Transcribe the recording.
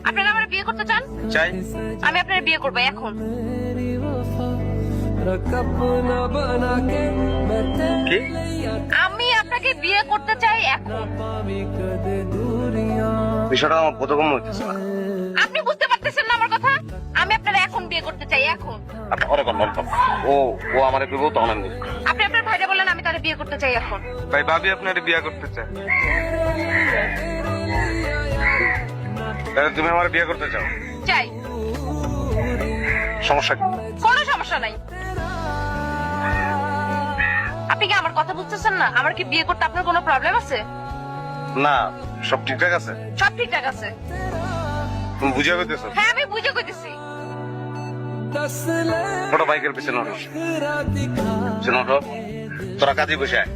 আপনারা আমার বিয়ে করতে চান? চাই। আমি আপনার বিয়ে করবো এখন। কি? আমি আপনাকে বিয়ে করতে চাই এখন। বিষয়টা আমার বোধগম্য হচ্ছে না। আপনি বুঝতে পারতেছেন না আমার কথা? আমি আপনারা এখন বিয়ে করতে চাই এখন। ও ও আমার বিবাহ তখন আমি আপনি আপনার ভাইরা বললেন আমি তারে বিয়ে করতে চাই এখন। ভাই ভাবি আপনার বিয়ে করতে চায়। তাহলে তুমি আমার বিয়ে করতে চাও? চাই। সমস্যা কি? কোনো সমস্যা নাই। আপনি কি আমার কথা বুঝতেছেন না? আমার কি বিয়ে করতে আপনার কোনো প্রবলেম আছে? না, সব ঠিকঠাক আছে। সব ঠিকঠাক আছে। তুমি বুঝে পেতেছো? হ্যাঁ আমি বুঝে কইতেছি। ওটা বাইকের পিছনে ওঠো। পিছনে ওঠো। তোরা কাজে বসে আয়।